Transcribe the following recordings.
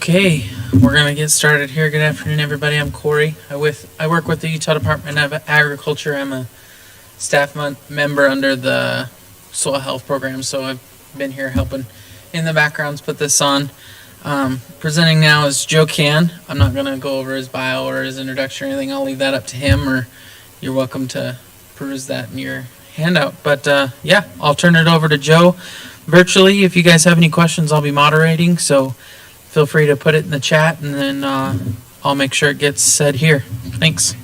Okay, we're gonna get started here. Good afternoon, everybody. I'm Corey. I work with the Utah Department of Agriculture. I'm a staff member under the soil health program, so I've been here helping in the backgrounds put this on. Presenting now is Joe Cann. I'm not gonna go over his bio or his introduction or anything. I'll leave that up to him, or you're welcome to peruse that in your handout. But yeah, I'll turn it over to Joe virtually. If you guys have any questions, I'll be moderating, so feel free to put it in the chat, and then I'll make sure it gets said here. Thanks.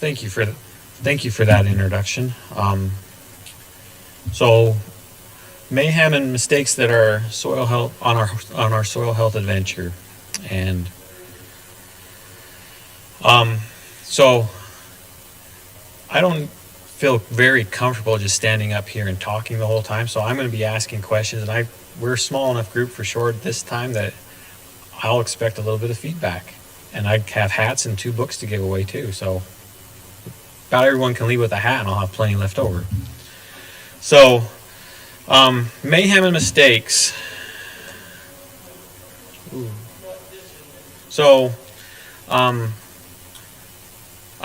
Thank you for that introduction. So, mayhem and mistakes that are soil health on our soil health adventure, and so I don't feel very comfortable just standing up here and talking the whole time, so I'm going to be asking questions, and we're a small enough group for sure this time that I'll expect a little bit of feedback, and I have hats and 2 books to give away too, so about everyone can leave with a hat and I'll have plenty left over. So mayhem and mistakes. So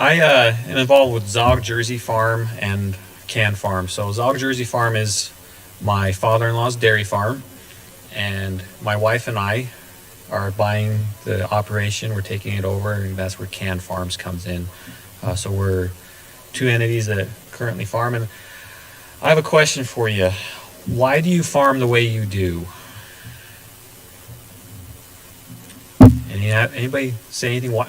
I am involved with Zog Jersey Farm and Cann Farm. So Zog Jersey Farm is my father-in-law's dairy farm, and my wife and I are buying the operation. We're taking it over, and that's where Cann Farms comes in. So we're 2 entities that currently farm. And I have a question for you. Why do you farm the way you do? Anybody say anything? Why?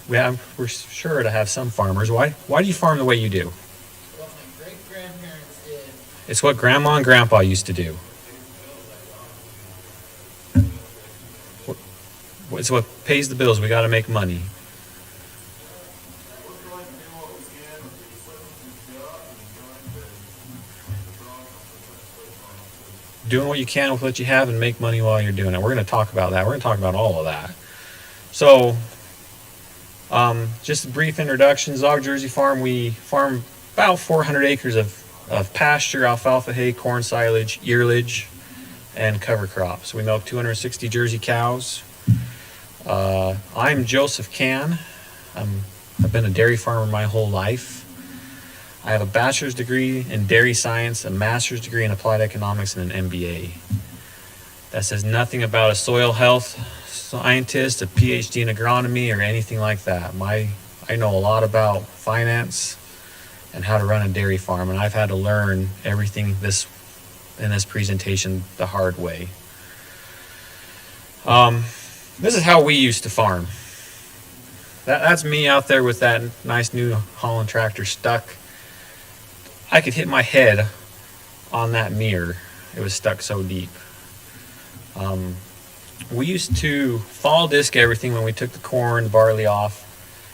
We're sure to have some farmers. Why do you farm the way you do? What my great-grandparents did. It's what Grandma and Grandpa used to do. It's what pays the bills. We got to make money. Doing what you can with what you have and make money while you're doing it. We're going to talk about that. We're going to talk about all of that. So, just a brief introduction. Zog Jersey Farm, we farm about 400 acres of pasture, alfalfa hay, corn silage, earlage, and cover crops. We milk 260 Jersey cows. I'm Joseph Cann. I've been a dairy farmer my whole life. I have a bachelor's degree in dairy science, a master's degree in applied economics, and an MBA. That says nothing about a soil health scientist, a PhD in agronomy, or anything like that. I know a lot about finance and how to run a dairy farm, and I've had to learn everything in this presentation the hard way. This is how we used to farm. That's me out there with that nice new Holland tractor stuck. I could hit my head on that mirror. It was stuck so deep. We used to fall disc everything when we took the corn, barley off.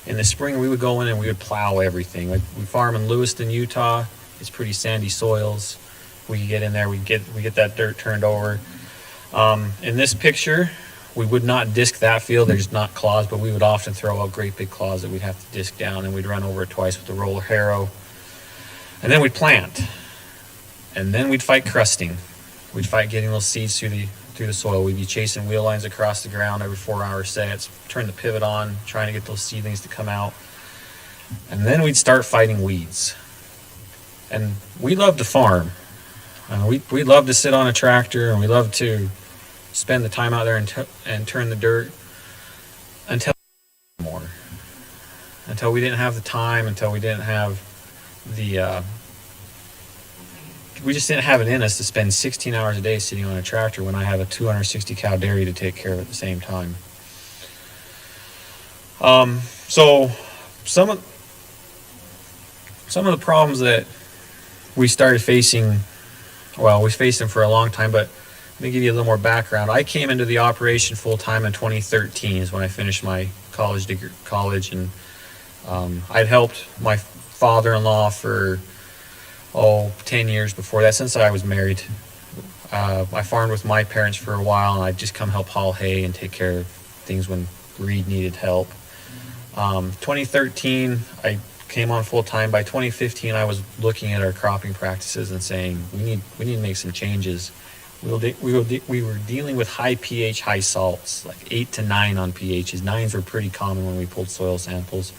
In the spring, we would go in and we would plow everything. We farm in Lewiston, Utah. It's pretty sandy soils. We get in there, we get that dirt turned over. In this picture, we would not disc that field. There's not claws, but we would often throw out great big claws that we'd have to disc down, and we'd run over it twice with the roller harrow. And then we'd plant, and then we'd fight crusting. We'd fight getting those seeds through the soil. We'd be chasing wheel lines across the ground every 4-hour sets, turn the pivot on, trying to get those seedlings to come out. And then we'd start fighting weeds. And we loved to farm. We loved to sit on a tractor, and we loved to spend the time out there and turn the dirt until we didn't have the time, until we didn't have we just didn't have it in us to spend 16 hours a day sitting on a tractor when I have a 260 cow dairy to take care of at the same time. So some of the problems that we started facing, well, we faced them for a long time, but let me give you a little more background. I came into the operation full time in 2013 is when I finished my college, and I'd helped my father-in-law for 10 years before that, since I was married. I farmed with my parents for a while, and I'd just come help haul hay and take care of things when Reed needed help. 2013, I came on full time. By 2015, I was looking at our cropping practices and saying we need to make some changes. We were dealing with high pH, high salts, like 8 to 9 on pHs. 9s were pretty common when we pulled soil samples.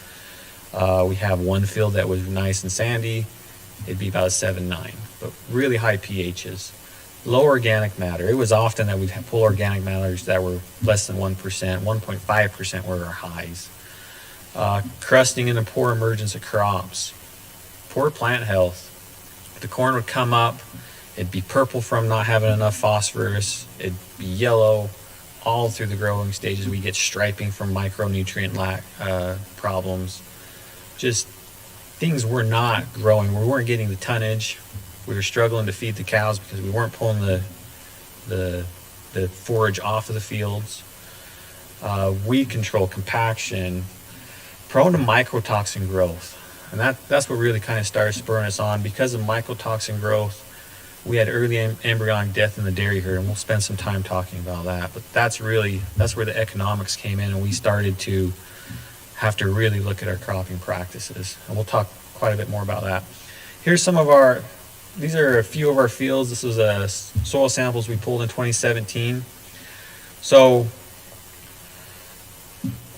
We have one field that was nice and sandy. It'd be about a 7-9, but really high pHs. Low organic matter. It was often that we'd pull organic matters that were less than 1%, 1.5% were our highs. Crusting and a poor emergence of crops. Poor plant health. The corn would come up, it'd be purple from not having enough phosphorus, it'd be yellow all through the growing stages. We get striping from micronutrient lack problems. Just things were not growing. We weren't getting the tonnage. We were struggling to feed the cows because we weren't pulling the forage off of the fields. Weed control, compaction, prone to mycotoxin growth. And that's what really kind of started spurring us on. Because of mycotoxin growth, we had early embryonic death in the dairy herd, and we'll spend some time talking about that. But that's where the economics came in, and we started to have to really look at our cropping practices. And we'll talk quite a bit more about that. These are a few of our fields. This was soil samples we pulled in 2017. So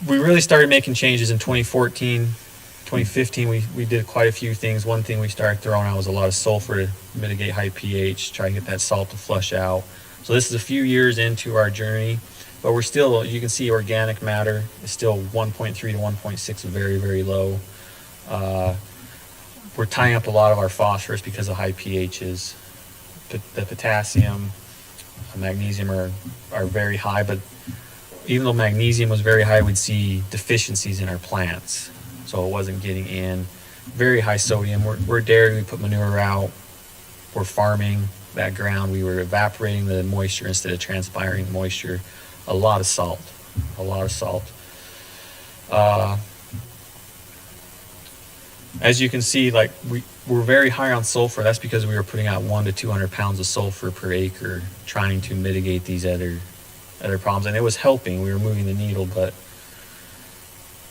we really started making changes in 2014. 2015, we did quite a few things. One thing we started throwing out was a lot of sulfur to mitigate high pH, try and get that salt to flush out. So this is a few years into our journey, but we're still, you can see organic matter is still 1.3 to 1.6, very, very low. We're tying up a lot of our phosphorus because of high pHs. The potassium, magnesium are very high, but even though magnesium was very high, we'd see deficiencies in our plants. So it wasn't getting in. Very high sodium. We're dairy, we put manure out. We're farming that ground. We were evaporating the moisture instead of transpiring the moisture. A lot of salt. As you can see, like we're very high on sulfur. That's because we were putting out 100 to 200 pounds of sulfur per acre, trying to mitigate these other problems. And it was helping. We were moving the needle, but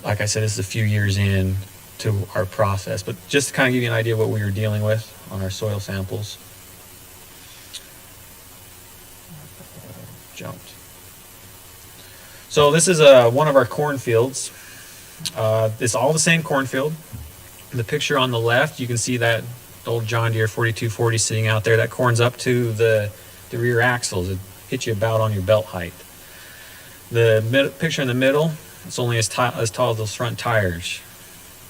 like I said, this is a few years in to our process. But just to kind of give you an idea of what we were dealing with on our soil samples. Jumped. So this is one of our cornfields. It's all the same cornfield. The picture on the left, you can see that old John Deere 4240 sitting out there. That corn's up to the rear axles. It hits you about on your belt height. The picture in the middle, it's only as tall as those front tires,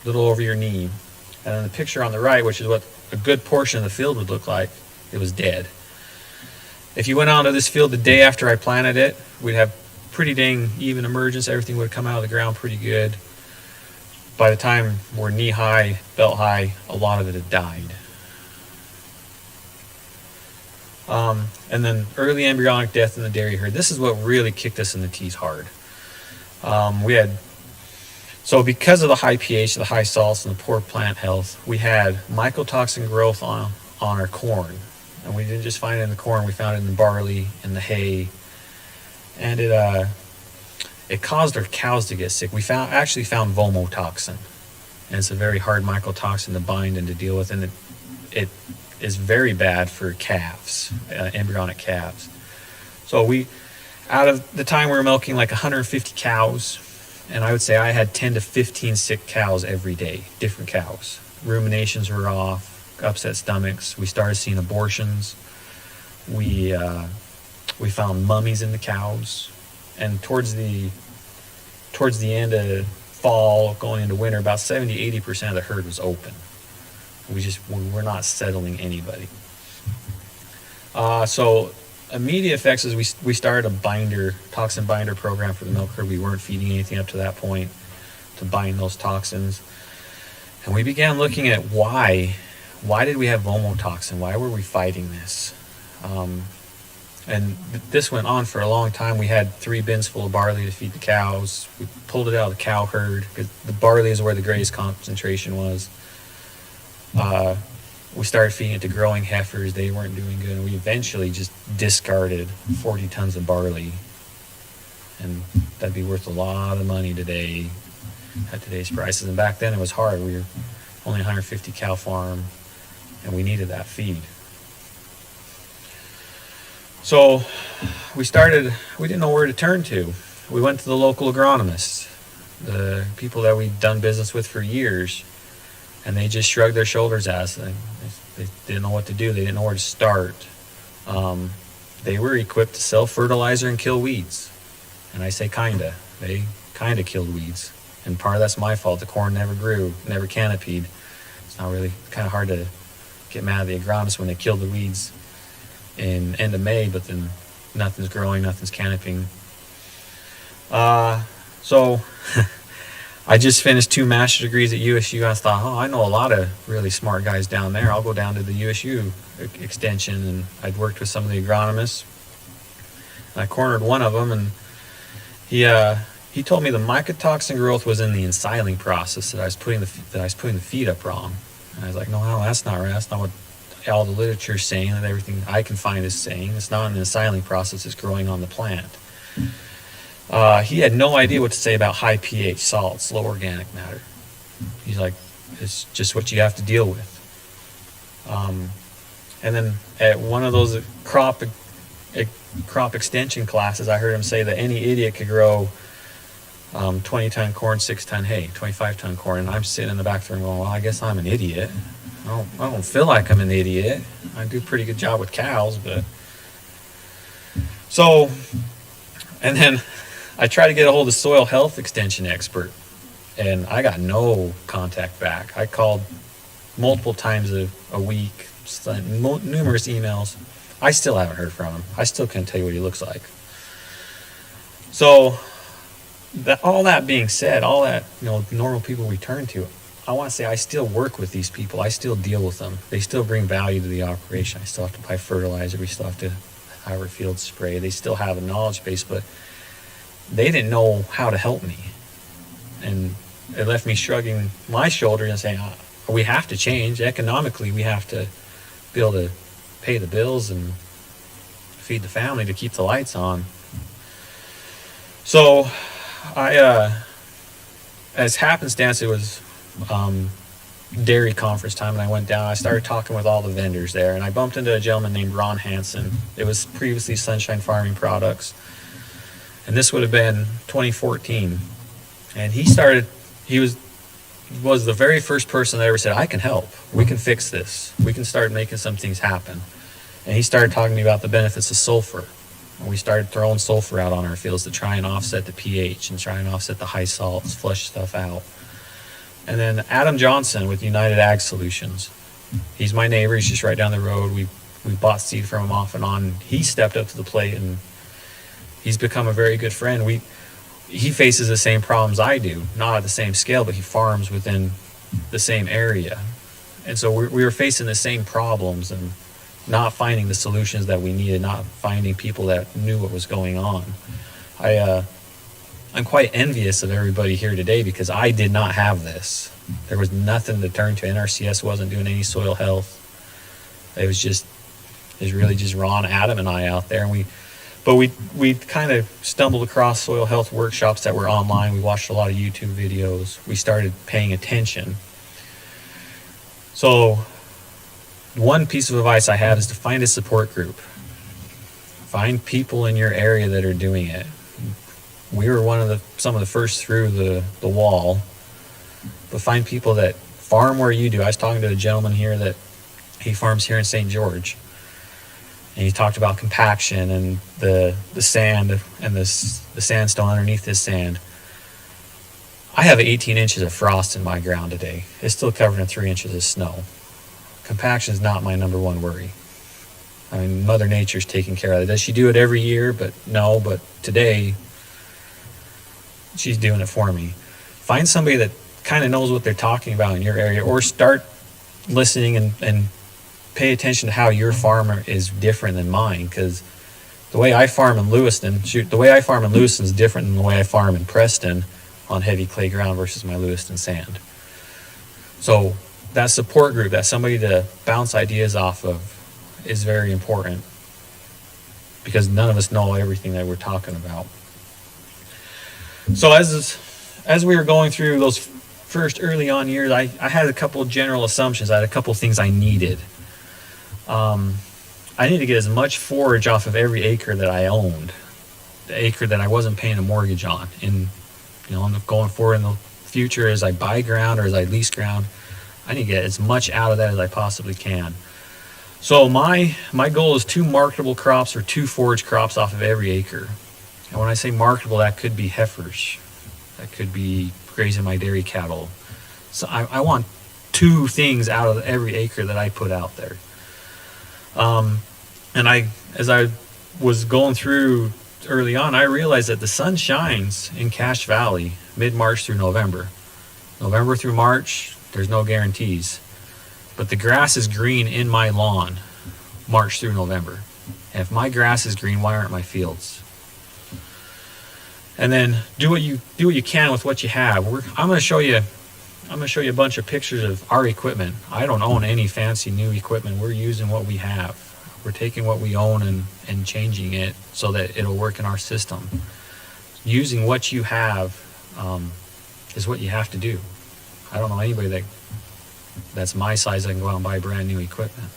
a little over your knee. And then the picture on the right, which is what a good portion of the field would look like, it was dead. If you went onto this field the day after I planted it, we'd have pretty dang even emergence. Everything would come out of the ground pretty good. By the time we're knee high, belt high, a lot of it had died. And then early embryonic death in the dairy herd. This is what really kicked us in the teeth hard. So because of the high pH, the high salts, and the poor plant health, we had mycotoxin growth on our corn. And we didn't just find it in the corn, we found it in the barley, in the hay. And it caused our cows to get sick. We actually found vomotoxin. And it's a very hard mycotoxin to bind and to deal with. And it is very bad for calves, embryonic calves. So out of the time we were milking like 150 cows, and I would say I had 10 to 15 sick cows every day, different cows. Ruminations were off, upset stomachs. We started seeing abortions. We found mummies in the cows. And towards the end of fall, going into winter, about 70-80% of the herd was open. We're not settling anybody. So immediate effects is we started a toxin binder program for the milk herd. We weren't feeding anything up to that point to bind those toxins. And we began looking at why did we have vomotoxin? Why were we fighting this? And this went on for a long time. We had 3 bins full of barley to feed the cows. We pulled it out of the cow herd because the barley is where the greatest concentration was. We started feeding it to growing heifers. They weren't doing good. And we eventually just discarded 40 tons of barley. And that'd be worth a lot of money today at today's prices. And back then it was hard. only 150 cow farm, and we needed that feed. So we didn't know where to turn to. We went to the local agronomists, the people that we'd done business with for years, and they just shrugged their shoulders at us. They didn't know what to do. They didn't know where to start. They were equipped to sell fertilizer and kill weeds. And I say kinda. They kinda killed weeds. And part of that's my fault. The corn never grew, never canopied. It's not really kind of hard to get mad at the agronomists when they killed the weeds in end of May, but then nothing's growing, nothing's canopying. So I just finished 2 master's degrees at USU. I thought, I know a lot of really smart guys down there. I'll go down to the USU extension, and I'd worked with some of the agronomists. And I cornered one of them, and he told me the mycotoxin growth was in the ensiling process, that I was putting the feed up wrong. And I was like, no, that's not right. That's not what all the literature is saying, and everything I can find is saying. It's not in the ensiling process. It's growing on the plant. He had no idea what to say about high pH salts, low organic matter. He's like, it's just what you have to deal with. And then at one of those crop extension classes, I heard him say that any idiot could grow 20-ton corn, 6-ton hay, 25-ton corn. And I'm sitting in the back of the room going, well, I guess I'm an idiot. I don't feel like I'm an idiot. I do a pretty good job with cows, but... So, and then I tried to get a hold of soil health extension expert, and I got no contact back. I called multiple times a week, sent numerous emails. I still haven't heard from him. I still can't tell you what he looks like. So, all that being said, all that normal people we turn to, I want to say I still work with these people. I still deal with them. They still bring value to the operation. I still have to buy fertilizer. We still have to have our field spray. They still have a knowledge base, but they didn't know how to help me. And it left me shrugging my shoulders and saying, we have to change. Economically, we have to be able to pay the bills and feed the family to keep the lights on. So as happenstance, it was dairy conference time, and I went down. I started talking with all the vendors there, and I bumped into a gentleman named Ron Hansen. It was previously Sunshine Farming Products, and this would have been 2014. And he was the very first person that ever said, I can help. We can fix this. We can start making some things happen. And he started talking to me about the benefits of sulfur. And we started throwing sulfur out on our fields to try and offset the pH and try and offset the high salts, flush stuff out. And then Adam Johnson with United Ag Solutions. He's my neighbor. He's just right down the road. We bought seed from him off and on. He stepped up to the plate, and he's become a very good friend. He faces the same problems I do, not at the same scale, but he farms within the same area. And so we were facing the same problems and not finding the solutions that we needed, not finding people that knew what was going on. I'm quite envious of everybody here today because I did not have this. There was nothing to turn to. NRCS wasn't doing any soil health. It was really just Ron, Adam, and I out there. And we kind of stumbled across soil health workshops that were online. We watched a lot of YouTube videos. We started paying attention. So one piece of advice I have is to find a support group. Find people in your area that are doing it. We were some of the first through the wall, but find people that farm where you do. I was talking to a gentleman here that he farms here in St. George, and he talked about compaction and the sand and the sandstone underneath this sand. I have 18 inches of frost in my ground today. It's still covered in 3 inches of snow. Compaction is not my number one worry. I mean, Mother Nature's taking care of it. Does she do it every year? But today, she's doing it for me. Find somebody that kind of knows what they're talking about in your area, or start listening and pay attention to how your farmer is different than mine, because the way I farm in Lewiston is different than the way I farm in Preston on heavy clay ground versus my Lewiston sand. So that support group, that somebody to bounce ideas off of, is very important, because none of us know everything that we're talking about. So as we were going through those first early on years, I had a couple of general assumptions. I had a couple of things I needed. I need to get as much forage off of every acre that I owned, the acre that I wasn't paying a mortgage on. And going forward in the future, as I buy ground or as I lease ground, I need to get as much out of that as I possibly can. So my goal is 2 marketable crops or 2 forage crops off of every acre. And when I say marketable, that could be heifers, that could be grazing my dairy cattle. So I want 2 things out of every acre that I put out there. And as I was going through early on, I realized that the sun shines in Cache Valley mid-March through November. November through March, there's no guarantees. But the grass is green in my lawn March through November. And if my grass is green, why aren't my fields? And then do what you can with what you have. I'm going to show you a bunch of pictures of our equipment. I don't own any fancy new equipment. We're using what we have. We're taking what we own and changing it so that it'll work in our system. Using what you have is what you have to do. I don't know anybody that's my size that can go out and buy brand new equipment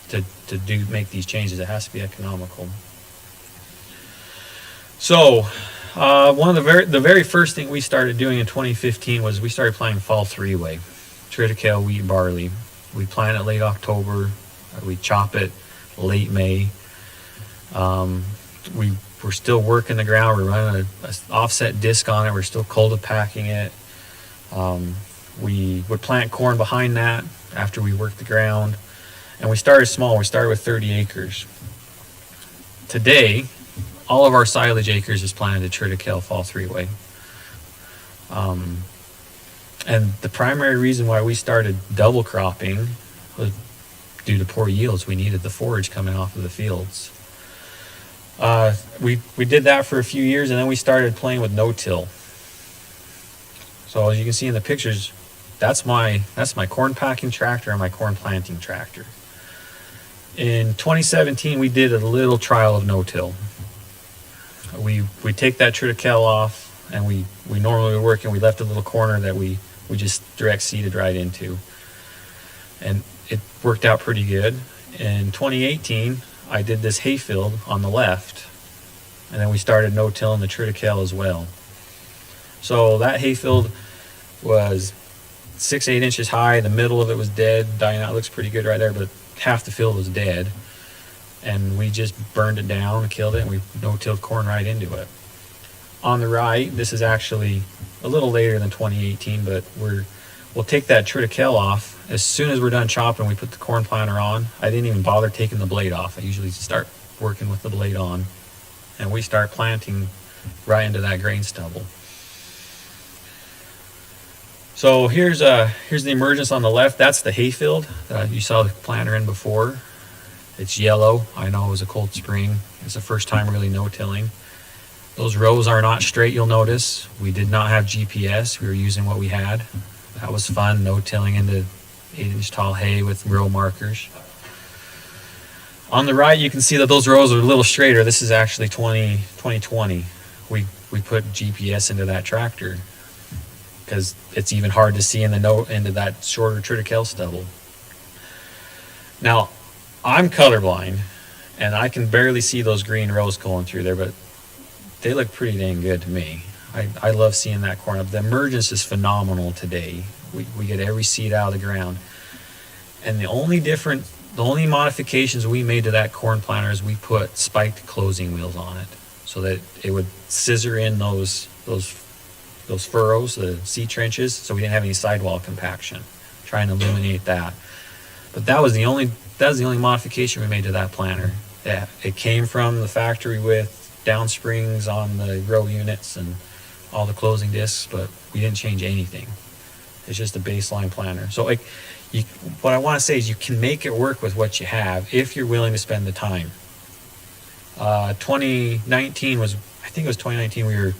to make these changes. It has to be economical. So one of the very first thing we started doing in 2015 was we started planting fall 3-way, triticale, wheat, barley. We plant it late October. We chop it late May. We're still working the ground. We're running an offset disc on it. We're still cold packing it. We would plant corn behind that after we worked the ground. And we started small. We started with 30 acres. Today, all of our silage acres is planted to triticale fall 3-way. And the primary reason why we started double cropping was due to poor yields. We needed the forage coming off of the fields. We did that for a few years, and then we started playing with no-till. So as you can see in the pictures, that's my corn packing tractor and my corn planting tractor. In 2017, we did a little trial of no-till. We take that triticale off, and we normally would work, and we left a little corner that we just direct seeded right into. And it worked out pretty good. In 2018, I did this hayfield on the left, and then we started no-till in the triticale as well. So that hayfield was 6-8 inches high. The middle of it was dead, dying out. Looks pretty good right there, but half the field was dead. And we just burned it down, killed it, and we no-tilled corn right into it. On the right, this is actually a little later than 2018, but we'll take that triticale off. As soon as we're done chopping, we put the corn planter on. I didn't even bother taking the blade off. I usually start working with the blade on, and we start planting right into that grain stubble. So here's the emergence on the left. That's the hayfield that you saw the planter in before. It's yellow. I know it was a cold spring. It's the first time really no-tilling. Those rows are not straight, you'll notice. We did not have GPS. We were using what we had. That was fun, no-tilling into 8-inch tall hay with row markers. On the right, you can see that those rows are a little straighter. This is actually 2020. We put GPS into that tractor because it's even hard to see into that shorter triticale stubble. Now, I'm colorblind, and I can barely see those green rows going through there, but they look pretty dang good to me. I love seeing that corn up. The emergence is phenomenal today. We get every seed out of the ground. And the only modifications we made to that corn planter is we put spiked closing wheels on it so that it would scissor in those furrows, the seed trenches, so we didn't have any sidewall compaction. Trying to eliminate that. But that was the only modification we made to that planter. Yeah, it came from the factory with down springs on the row units and all the closing discs, but we didn't change anything. It's just a baseline planter. So what I want to say is you can make it work with what you have if you're willing to spend the time. 2019 was, I think it was 2019, we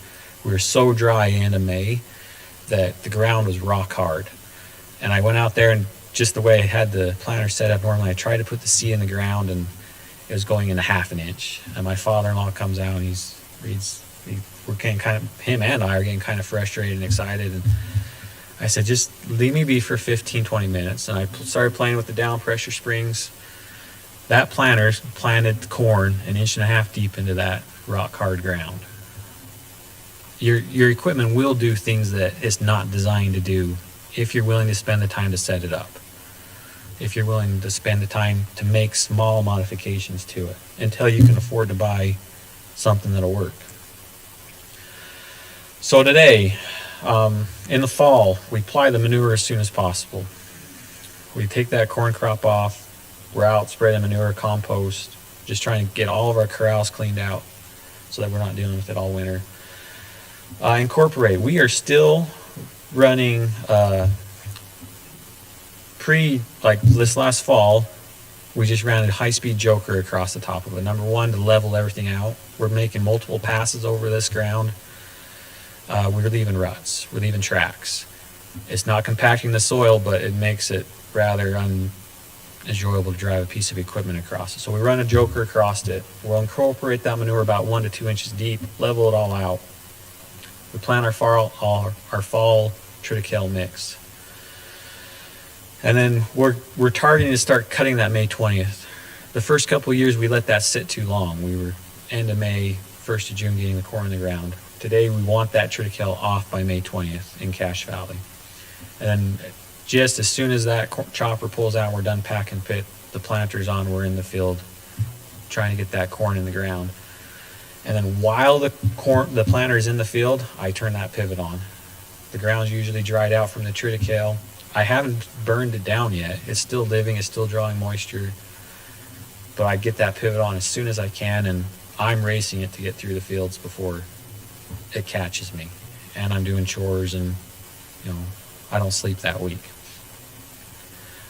were so dry into May that the ground was rock hard. And I went out there, and just the way I had the planter set up normally, I tried to put the seed in the ground, and it was going in a 1/2 inch. And my father-in-law comes out, and we're getting him and I are getting kind of frustrated and excited. And I said, just leave me be for 15, 20 minutes. And I started playing with the down pressure springs. That planter planted corn 1.5 inches deep into that rock hard ground. Your equipment will do things that it's not designed to do if you're willing to spend the time to set it up. If you're willing to spend the time to make small modifications to it until you can afford to buy something that'll work. So today, in the fall, we apply the manure as soon as possible. We take that corn crop off. We're out spreading manure, compost, just trying to get all of our corrals cleaned out so that we're not dealing with it all winter. Incorporate. We are still running like this last fall, we just ran a high-speed joker across the top of it. Number one, to level everything out. We're making multiple passes over this ground. We're leaving ruts. We're leaving tracks. It's not compacting the soil, but it makes it rather enjoyable to drive a piece of equipment across it. So we run a joker across it. We'll incorporate that manure about 1 to 2 inches deep, level it all out. We plant our fall triticale mix. And then we're targeting to start cutting that May 20th. The first couple of years we let that sit too long. We were end of May, 1st of June getting the corn in the ground. Today we want that triticale off by May 20th in Cache Valley. And then just as soon as that chopper pulls out, we're done packing pit, the planter's on, we're in the field trying to get that corn in the ground. And then while the planter is in the field, I turn that pivot on. The ground's usually dried out from the triticale. I haven't burned it down yet. It's still living, it's still drawing moisture. But I get that pivot on as soon as I can, and I'm racing it to get through the fields before it catches me. And I'm doing chores, and I don't sleep that week.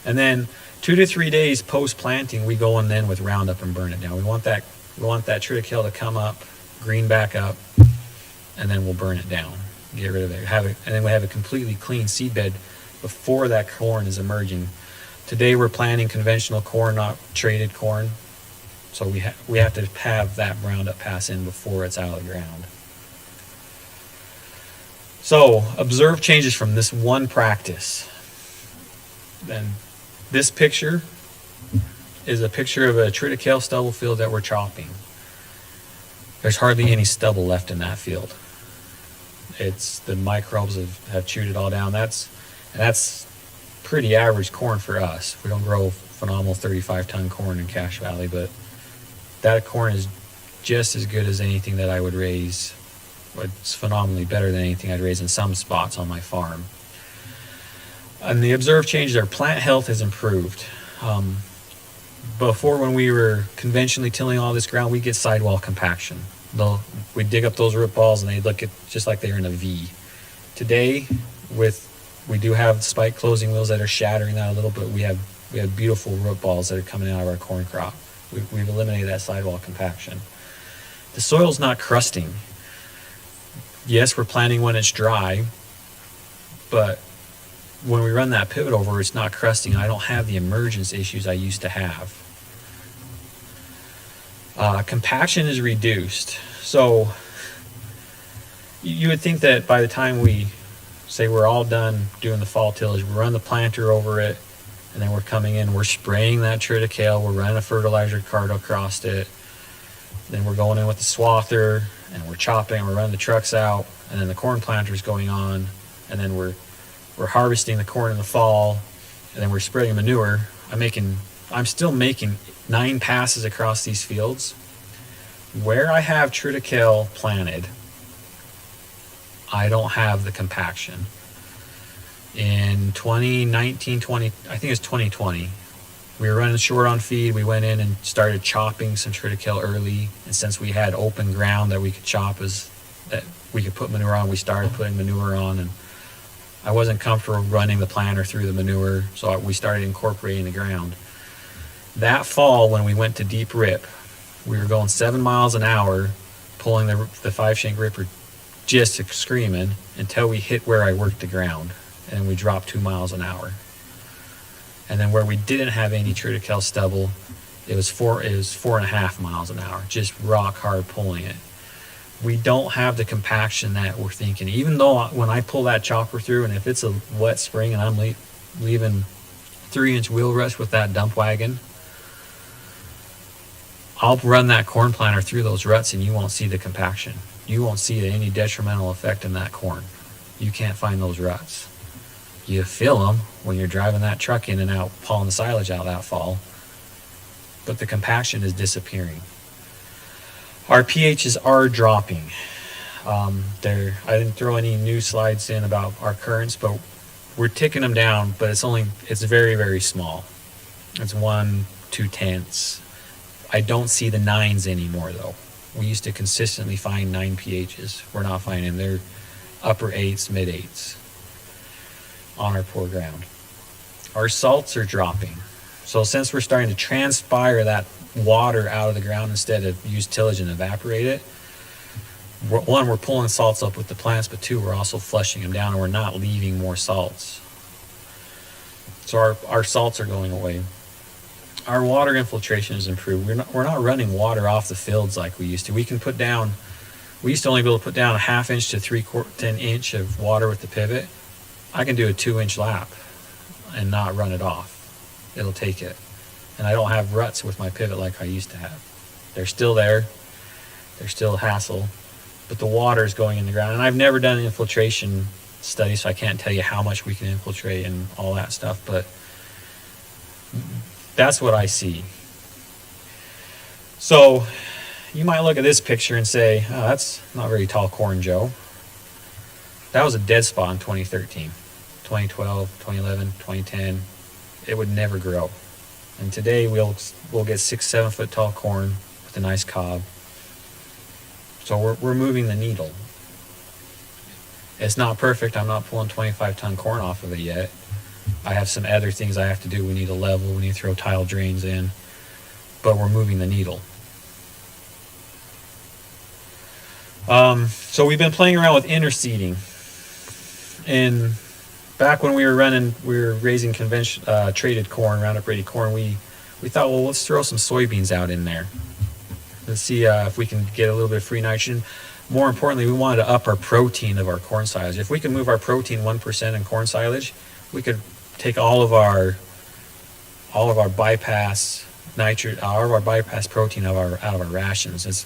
And then 2 to 3 days post-planting, we go in then with Roundup and burn it down. We want that triticale to come up, green back up, and then we'll burn it down. Get rid of it. And then we have a completely clean seed bed before that corn is emerging. Today we're planting conventional corn, not traded corn. So we have to have that Roundup pass in before it's out of the ground. So observe changes from this one practice. Then this picture is a picture of a triticale stubble field that we're chopping. There's hardly any stubble left in that field. It's the microbes have chewed it all down. That's pretty average corn for us. We don't grow phenomenal 35-ton corn in Cache Valley, but that corn is just as good as anything that I would raise. It's phenomenally better than anything I'd raise in some spots on my farm. And the observed changes, our plant health has improved. Before, when we were conventionally tilling all this ground, we get sidewall compaction. We'd dig up those root balls and they'd look just like they were in a V. Today, we do have spike closing wheels that are shattering that a little, but we have beautiful root balls that are coming out of our corn crop. We've eliminated that sidewall compaction. The soil's not crusting. Yes, we're planting when it's dry, but when we run that pivot over, it's not crusting. I don't have the emergence issues I used to have. Compaction is reduced. So you would think that by the time we say we're all done doing the fall tillage, we run the planter over it, and then we're coming in, we're spraying that triticale, we're running a fertilizer cart across it, then we're going in with the swather, and we're chopping, and we're running the trucks out, and then the corn planter's going on, and then we're harvesting the corn in the fall, and then we're spreading manure. I'm still making 9 passes across these fields. Where I have triticale planted, I don't have the compaction. In 2019, I think it was 2020, we were running short on feed. We went in and started chopping some triticale early, and since we had open ground that we could chop, that we could put manure on, we started putting manure on, and I wasn't comfortable running the planter through the manure, so we started incorporating the ground. That fall, when we went to deep rip, we were going 7 miles an hour, pulling the 5-shank ripper just screaming until we hit where I worked the ground, and we dropped 2 miles an hour. And then where we didn't have any triticale stubble, it was 4.5 miles an hour, just rock hard pulling it. we don't have the compaction that we're thinking. Even though when I pull that chopper through, and if it's a wet spring and I'm leaving 3-inch wheel rush with that dump wagon, I'll run that corn planter through those ruts and you won't see the compaction. You won't see any detrimental effect in that corn. You can't find those ruts. You feel them when you're driving that truck in and out, pulling the silage out that fall, but the compaction is disappearing. Our pHs are dropping. I didn't throw any new slides in about our currents, but we're ticking them down, but it's very, very small. It's 1/2. I don't see the 9s anymore though. We used to consistently find 9 pHs. We're not finding them. They're upper 8s, mid 8s on our poor ground. Our salts are dropping. So since we're starting to transpire that water out of the ground instead of use tillage and evaporate it, one, we're pulling salts up with the plants, but two, we're also flushing them down and we're not leaving more salts. So our salts are going away. Our water infiltration has improved. We're not running water off the fields like we used to. We used to only be able to put down a 1/2 inch to 3/4 inch of water with the pivot. I can do a 2-inch lap and not run it off. It'll take it. And I don't have ruts with my pivot like I used to have. They're still there. They're still a hassle. But the water is going in the ground. And I've never done an infiltration study, so I can't tell you how much we can infiltrate and all that stuff. But that's what I see. So you might look at this picture and say, oh, that's not very tall corn, Joe. That was a dead spot in 2013, 2012, 2011, 2010. It would never grow. And today we'll get 6-7 foot tall corn with a nice cob. So we're moving the needle. It's not perfect. I'm not pulling 25-ton corn off of it yet. I have some other things I have to do. We need to level. We need to throw tile drains in. But we're moving the needle. So we've been playing around with interseeding. And back when we were raising traded corn, Roundup Ready corn, we thought, well, let's throw some soybeans out in there. Let's see if we can get a little bit of free nitrogen. More importantly, we wanted to up our protein of our corn silage. If we could move our protein 1% in corn silage, we could take all of our bypass protein out of our rations. It's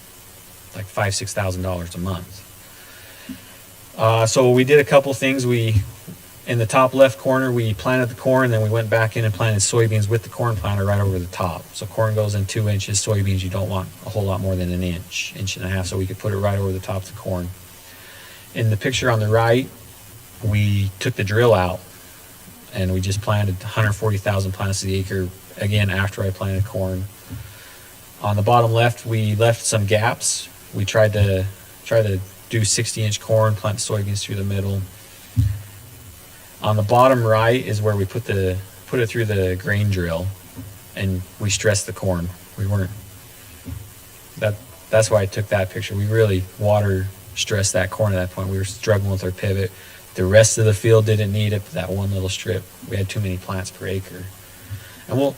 like $5,000-$6,000 a month. So we did a couple things. In the top left corner, we planted the corn, then we went back in and planted soybeans with the corn planter right over the top. So corn goes in 2 inches, soybeans you don't want a whole lot more than an inch and a half, so we could put it right over the top of the corn. In the picture on the right, we took the drill out and we just planted 140,000 plants to the acre, again, after I planted corn. On the bottom left, we left some gaps. We tried to do 60-inch corn, plant soybeans through the middle. On the bottom right is where we put it through the grain drill, and we stressed the corn. That's why I took that picture. We really water stressed that corn at that point. We were struggling with our pivot. The rest of the field didn't need it, but that one little strip, we had too many plants per acre. And we'll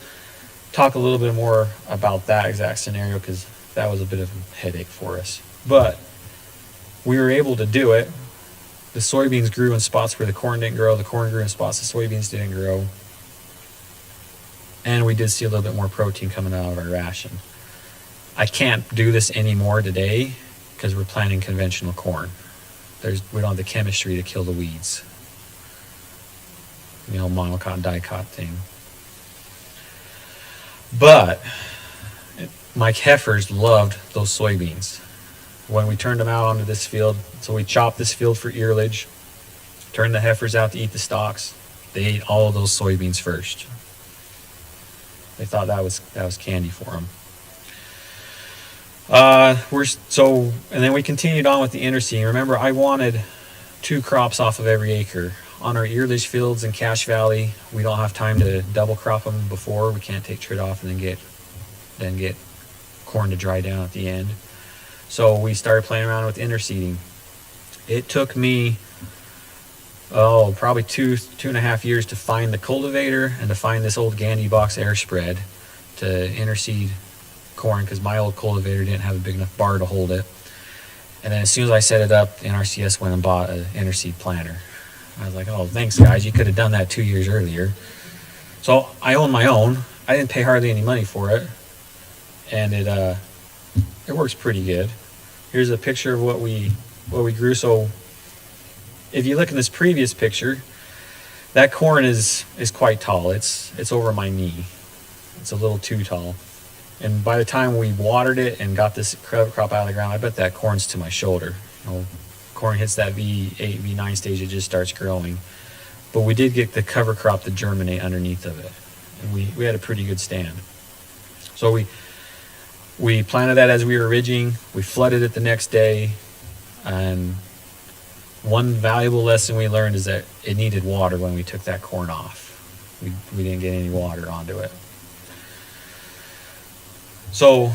talk a little bit more about that exact scenario because that was a bit of a headache for us. But we were able to do it. The soybeans grew in spots where the corn didn't grow. The corn grew in spots the soybeans didn't grow. And we did see a little bit more protein coming out of our ration. I can't do this anymore today because we're planting conventional corn. We don't have the chemistry to kill the weeds. Monocot, dicot thing. But my heifers loved those soybeans. When we turned them out onto this field, so we chopped this field for earlage, turned the heifers out to eat the stalks. They ate all of those soybeans first. They thought that was candy for them. And then we continued on with the interseeding. Remember, I wanted 2 crops off of every acre. On our earlage fields in Cache Valley, we don't have time to double crop them before. We can't take trid off and then get corn to dry down at the end. So we started playing around with interseeding. It took me, probably 2.5 years to find the cultivator and to find this old Gandy box air spread to interseed corn because my old cultivator didn't have a big enough bar to hold it. And then as soon as I set it up, NRCS went and bought an interseed planter. I was like, oh, thanks guys, you could have done that 2 years earlier. So I own my own. I didn't pay hardly any money for it, and it works pretty good. Here's a picture of what we grew. So if you look in this previous picture, that corn is quite tall. It's over my knee. It's a little too tall. And by the time we watered it and got this cover crop out of the ground, I bet that corn's to my shoulder. You know, corn hits that V8, V9 stage, it just starts growing. But we did get the cover crop to germinate underneath of it. And we had a pretty good stand. So we planted that as we were ridging. We flooded it the next day. And one valuable lesson we learned is that it needed water when we took that corn off. We didn't get any water onto it. So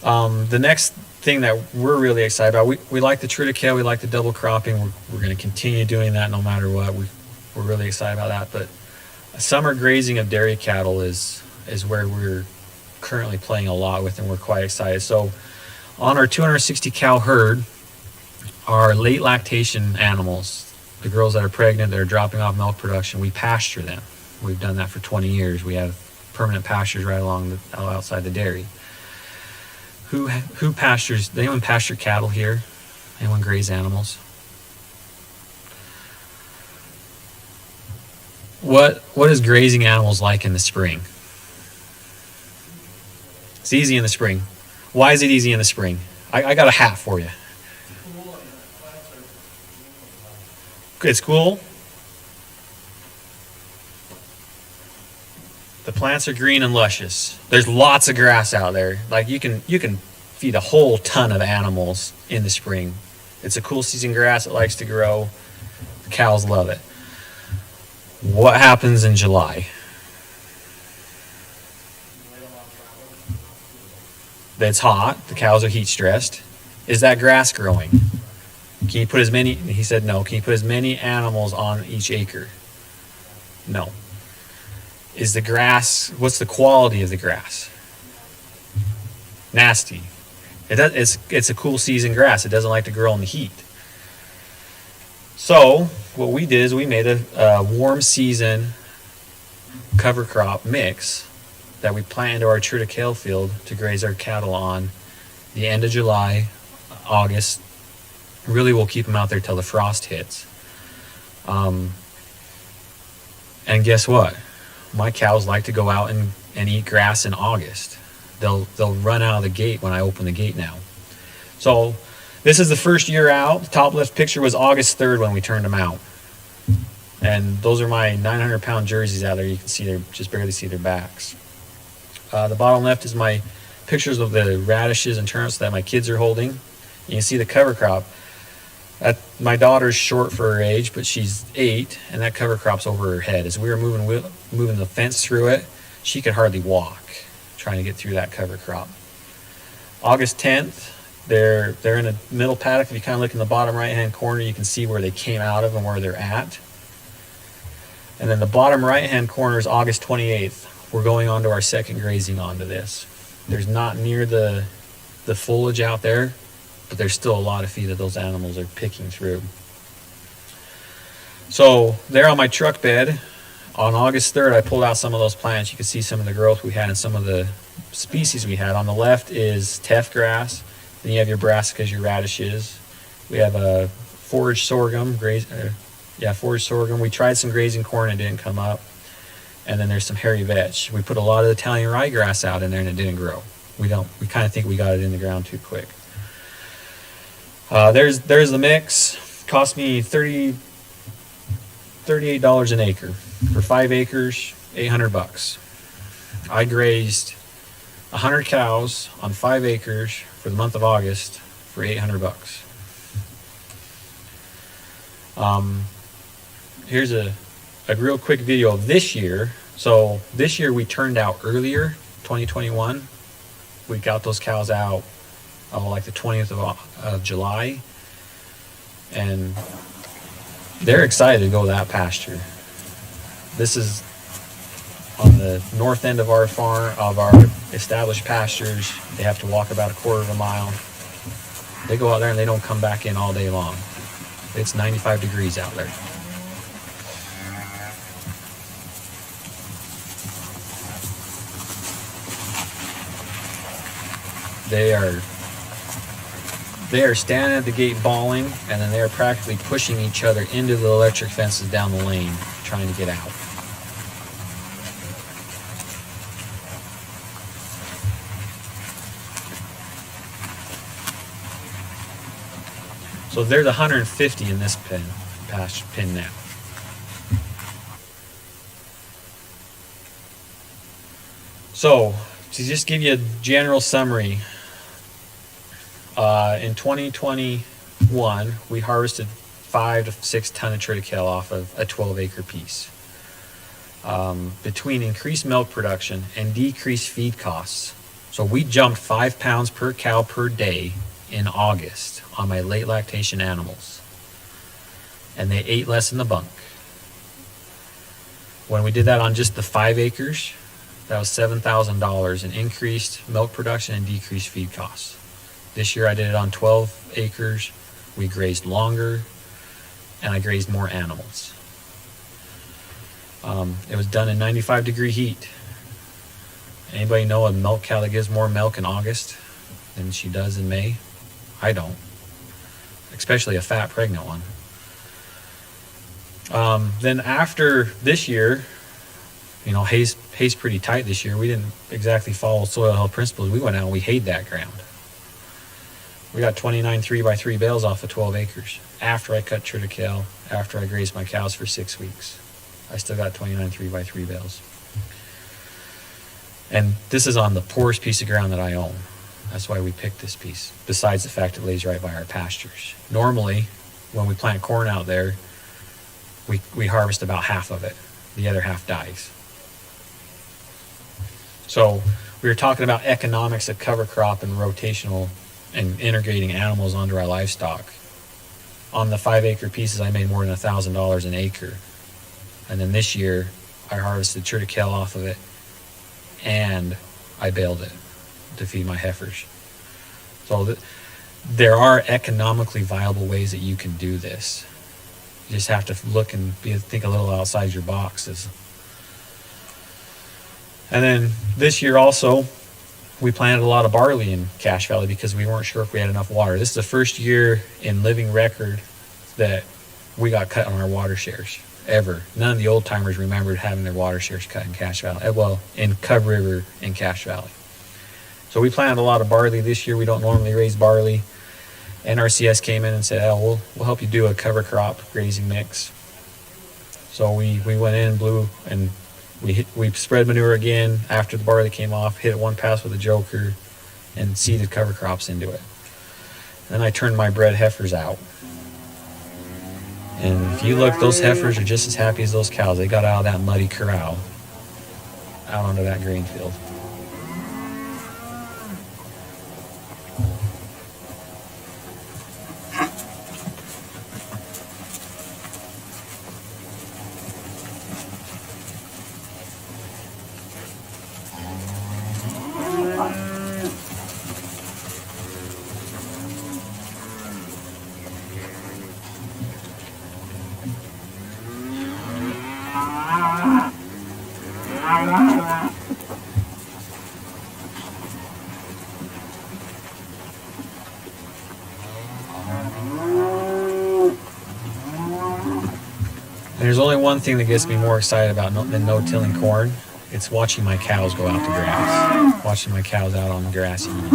the next thing that we're really excited about, we like the triticale, we like the double cropping. We're going to continue doing that no matter what. We're really excited about that. But summer grazing of dairy cattle is where we're currently playing a lot with, and we're quite excited. So on our 260 cow herd, our late lactation animals, the girls that are pregnant, that are dropping off milk production, we pasture them. We've done that for 20 years. We have permanent pastures right along outside the dairy. Who pastures? Does anyone pasture cattle here? Anyone graze animals? What is grazing animals like in the spring? It's easy in the spring. Why is it easy in the spring? I got a hat for you. It's cool. The plants are green and luscious. There's lots of grass out there. Like you can feed a whole ton of animals in the spring. It's a cool season grass. It likes to grow. The cows love it. What happens in July? It's hot. The cows are heat stressed. Is that grass growing? Can you put as many? He said no. Can you put as many animals on each acre? No. Is the grass, what's the quality of the grass? Nasty. It's a cool season grass. It doesn't like to grow in the heat. So what we did is we made a warm season cover crop mix that we plant into our triticale field to graze our cattle on the end of July, August. Really, we'll keep them out there till the frost hits. And guess what? My cows like to go out and eat grass in August. They'll run out of the gate when I open the gate now. So this is the first year out. The top left picture was August 3rd when we turned them out. And those are my 900-pound jerseys out there. You can see just barely see their backs. The bottom left is my pictures of the radishes and turnips that my kids are holding. You can see the cover crop. My daughter's short for her age, but she's 8, and that cover crop's over her head. As we were moving the fence through it, she could hardly walk, trying to get through that cover crop. August 10th, they're in a middle paddock. If you kind of look in the bottom right-hand corner, you can see where they came out of and where they're at. And then the bottom right-hand corner is August 28th. We're going on to our second grazing onto this. There's not near the foliage out there, but there's still a lot of feed that those animals are picking through. So there on my truck bed, on August 3rd, I pulled out some of those plants. You can see some of the growth we had and some of the species we had. On the left is teff grass. Then you have your brassicas, your radishes. We have a forage sorghum, forage sorghum. We tried some grazing corn, it didn't come up. And then there's some hairy vetch. We put a lot of Italian ryegrass out in there and it didn't grow. We kind of think we got it in the ground too quick. There's the mix. Cost me $38 an acre. For 5 acres, $800. I grazed 100 cows on 5 acres for the month of August for $800. Here's a real quick video of this year. So this year we turned out earlier, 2021. We got those cows out like the 20th of July, and they're excited to go to that pasture. This is on the north end of our farm, of our established pastures, they have to walk about a quarter of a mile. They go out there and they don't come back in all day long. It's 95 degrees out there. They are standing at the gate bawling, and then they're practically pushing each other into the electric fences down the lane, trying to get out. So there's 150 in this pin now. So to just give you a general summary, in 2021 we harvested 5 to 6 ton of triticale off of a 12-acre piece. Between increased milk production and decreased feed costs, so we jumped 5 pounds per cow per day in August on my late lactation animals, and they ate less in the bunk. When we did that on just the 5 acres, that was $7,000 in increased milk production and decreased feed costs. This year I did it on 12 acres. We grazed longer, and I grazed more animals. It was done in 95 degree heat. Anybody know a milk cow that gives more milk in August than she does in May? I don't. Especially a fat pregnant one. Then after this year, hay's pretty tight this year. We didn't exactly follow soil health principles. We went out and we hayed that ground. We got 29 3x3 bales off of 12 acres. After I cut triticale, after I grazed my cows for 6 weeks, I still got 29 3x3 bales. And this is on the poorest piece of ground that I own. That's why we picked this piece, besides the fact it lays right by our pastures. Normally, when we plant corn out there, we harvest about half of it. The other half dies. So we were talking about economics of cover crop and rotational and integrating animals onto our livestock. On the 5 acre pieces, I made more than $1,000 an acre. And then this year, I harvested triticale off of it, and I baled it to feed my heifers. So there are economically viable ways that you can do this. You just have to look and think a little outside your boxes. And then this year also, we planted a lot of barley in Cache Valley because we weren't sure if we had enough water. This is the first year in living record that we got cut on our water shares, ever. None of the old timers remembered having their water shares cut in Cache Valley. Well, in Cub River in Cache Valley. So we planted a lot of barley this year. We don't normally raise barley. NRCS came in and said, we'll help you do a cover crop grazing mix. So we went in, blew, and we spread manure again after the barley came off, hit it one pass with a joker, and seeded cover crops into it. Then I turned my bred heifers out. And if you look, those heifers are just as happy as those cows. They got out of that muddy corral, out onto that grain field. There's only one thing that gets me more excited about than no-tilling corn. It's watching my cows go out to grass. Watching my cows out on the grass eating.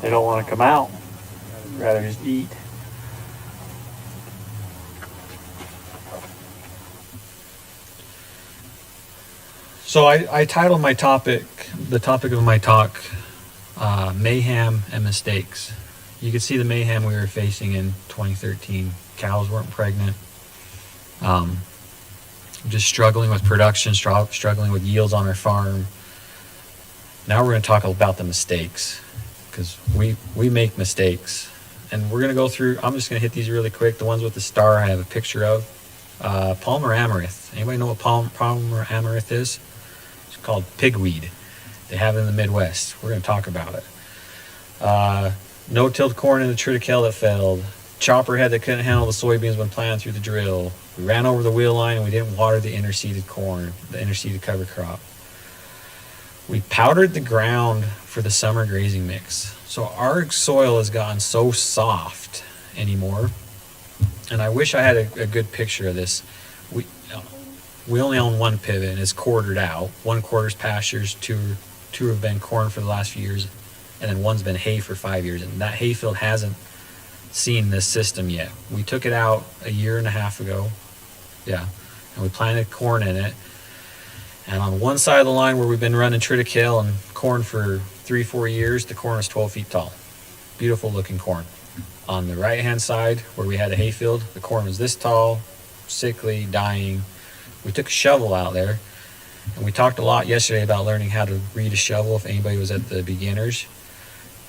They don't want to come out. Rather just eat. So I titled my the topic of my talk, Mayhem and Mistakes. You could see the mayhem we were facing in 2013. Cows weren't pregnant. just struggling with production, struggling with yields on our farm. Now we're going to talk about the mistakes, because we make mistakes. And we're going to go through, I'm just going to hit these really quick. The ones with the star I have a picture of. Palmer amaranth. Anybody know what Palmer amaranth is? It's called pigweed. They have it in the Midwest. We're going to talk about it. No-tilled corn in the triticale that failed. Chopper head that couldn't handle the soybeans when planted through the drill. We ran over the wheel line and we didn't water the interseeded corn, the interseeded cover crop. We powdered the ground for the summer grazing mix. So our soil has gotten so soft anymore. And I wish I had a good picture of this. We only own one pivot and it's quartered out. 1/4's pastures, two have been corn for the last few years, and then one's been hay for 5 years. And that hayfield hasn't seen this system yet. We took it out a year and a half ago. Yeah. And we planted corn in it. And on one side of the line where we've been running triticale and corn for 3-4 years, the corn is 12 feet tall. Beautiful looking corn. On the right hand side where we had a hayfield, the corn was this tall, sickly, dying. We took a shovel out there, and we talked a lot yesterday about learning how to read a shovel if anybody was at the beginners.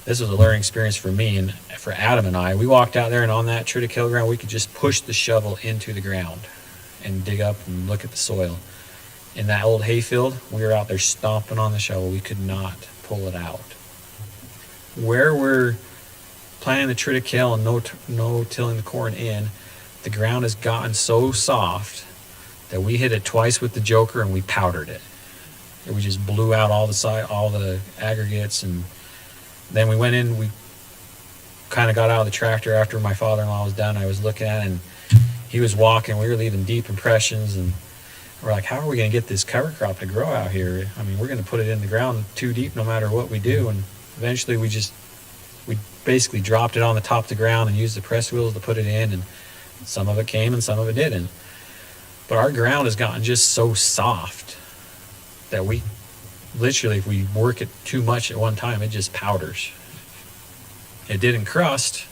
This was a learning experience for me and for Adam and I. We walked out there, and on that triticale ground, we could just push the shovel into the ground and dig up and look at the soil. In that old hayfield, we were out there stomping on the shovel. We could not pull it out. Where we're planting the triticale and no tilling the corn in, the ground has gotten so soft that we hit it twice with the joker and we powdered it. We just blew out all the aggregates, and then we went in. We kind of got out of the tractor after my father-in-law was done. I was looking at it, and he was walking. We were leaving deep impressions, and we're like, how are we going to get this cover crop to grow out here? I mean, we're going to put it in the ground too deep no matter what we do. And eventually we basically dropped it on the top of the ground and used the press wheels to put it in, and some of it came and some of it didn't. But our ground has gotten just so soft that we literally, if we work it too much at one time, it just powders. It didn't crust,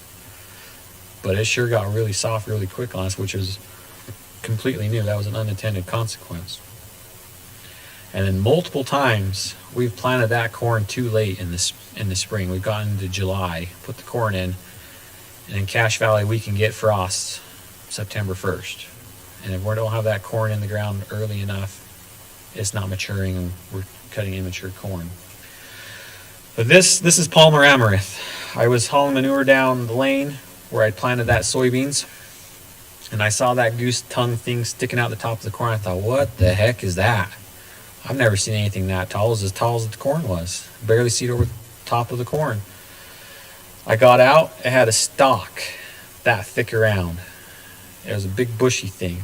but it sure got really soft really quick on us, which was completely new. That was an unintended consequence. And then multiple times we've planted that corn too late in the spring. We've gotten into July, put the corn in, and in Cache Valley we can get frosts September 1st. And if we don't have that corn in the ground early enough, it's not maturing and we're cutting immature corn. But this is Palmer amaranth. I was hauling manure down the lane where I'd planted that soybeans, and I saw that goose tongue thing sticking out the top of the corn. I thought, what the heck is that? I've never seen anything that tall. It was as tall as the corn was. Barely see it over the top of the corn. I got out, it had a stalk that thick around. It was a big bushy thing.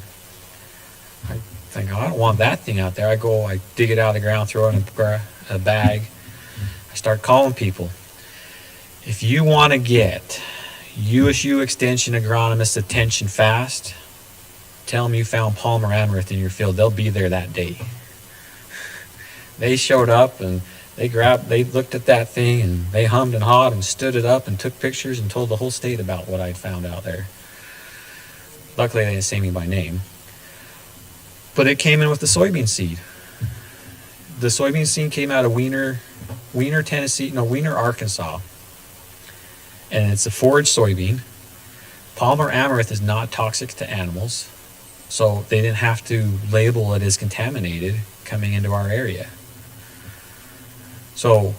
I think, I don't want that thing out there. I dig it out of the ground, throw it in a bag. I start calling people. If you want to get USU Extension agronomist attention fast, tell them you found Palmer amaranth in your field. They'll be there that day. They showed up and they looked at that thing and they hummed and hawed and stood it up and took pictures and told the whole state about what I'd found out there. Luckily they didn't say me by name. But it came in with the soybean seed. The soybean seed came out of Weiner, Arkansas. And it's a forage soybean. Palmer amaranth is not toxic to animals, so they didn't have to label it as contaminated coming into our area. So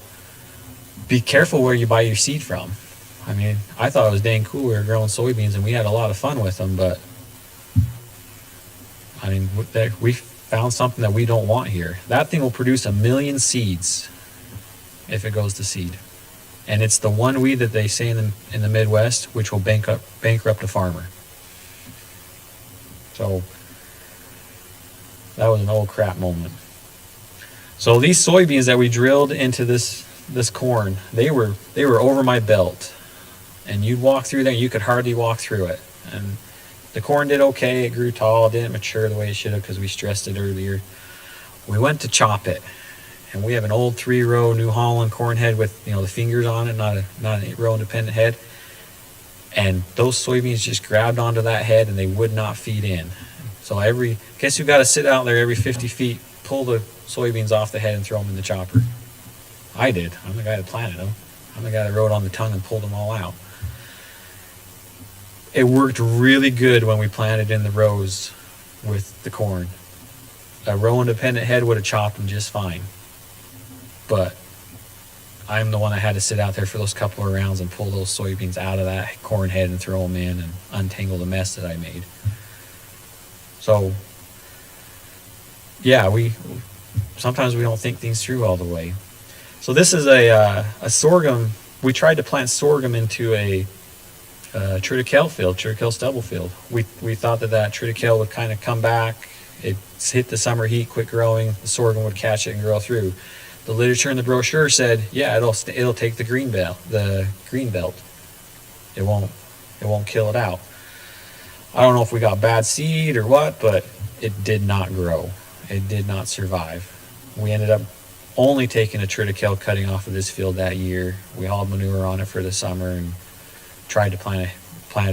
be careful where you buy your seed from. I mean, I thought it was dang cool. We were growing soybeans and we had a lot of fun with them, but I mean, we found something that we don't want here. That thing will produce 1 million seeds if it goes to seed. And it's the one weed that they say in the Midwest, which will bankrupt a farmer. So that was an old crap moment. So these soybeans that we drilled into this corn, they were over my belt. And you'd walk through there, you could hardly walk through it. And the corn did okay, it grew tall, it didn't mature the way it should have because we stressed it earlier. We went to chop it. And we have an old 3-row New Holland corn head with, the fingers on it, not an 8-row independent head. And those soybeans just grabbed onto that head and they would not feed in. So guess who got to sit out there every 50 feet, pull the soybeans off the head and throw them in the chopper? I did. I'm the guy that planted them. I'm the guy that rode on the tongue and pulled them all out. It worked really good when we planted in the rows with the corn. A row independent head would have chopped them just fine. But I'm the one that had to sit out there for those couple of rounds and pull those soybeans out of that corn head and throw them in and untangle the mess that I made. So, yeah, sometimes we don't think things through all the way. So this is a sorghum. We tried to plant sorghum into a triticale stubble field. We thought that triticale would kind of come back. It's hit the summer heat, quit growing. The sorghum would catch it and grow through. The literature in the brochure said, yeah, it'll take the green belt. It won't kill it out. I don't know if we got bad seed or what, but it did not grow. It did not survive. We ended up only taking a triticale cutting off of this field that year. We hauled manure on it for the summer and tried to plant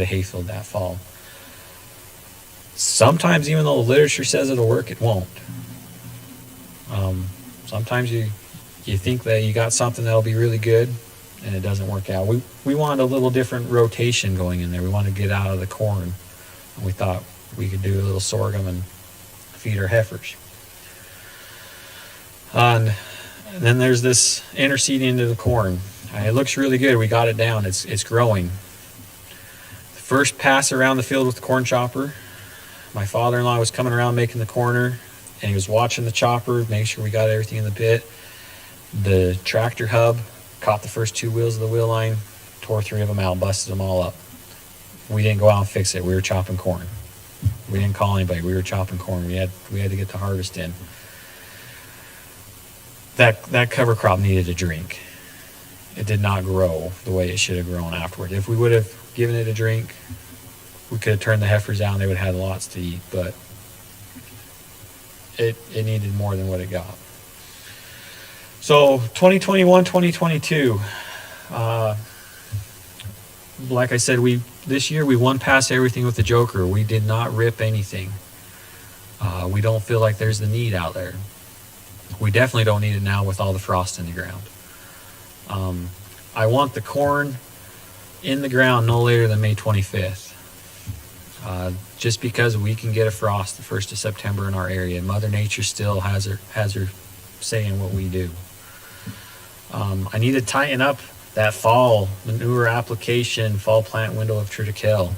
a hayfield that fall. Sometimes, even though the literature says it'll work, it won't. Sometimes you think that you got something that'll be really good, and it doesn't work out. We wanted a little different rotation going in there. We wanted to get out of the corn, and we thought we could do a little sorghum and feed our heifers. And then there's this interseeding into the corn. It looks really good. We got it down. It's growing. The first pass around the field with the corn chopper, my father-in-law was coming around making the corner, and he was watching the chopper, making sure we got everything in the pit. The tractor hub caught the first two wheels of the wheel line, tore three of them out, busted them all up. We didn't go out and fix it. We were chopping corn. We didn't call anybody. We were chopping corn. We had to get the harvest in. That cover crop needed a drink. It did not grow the way it should have grown afterward. If we would have given it a drink, we could have turned the heifers out and they would have had lots to eat, but it needed more than what it got. So 2021, 2022, like I said, this year we won past everything with the Joker. We did not rip anything. We don't feel like there's the need out there. We definitely don't need it now with all the frost in the ground. I want the corn in the ground no later than May 25th. Just because we can get a frost the 1st of September in our area. Mother Nature still has her say in what we do. I need to tighten up that fall manure application, fall plant window of triticale.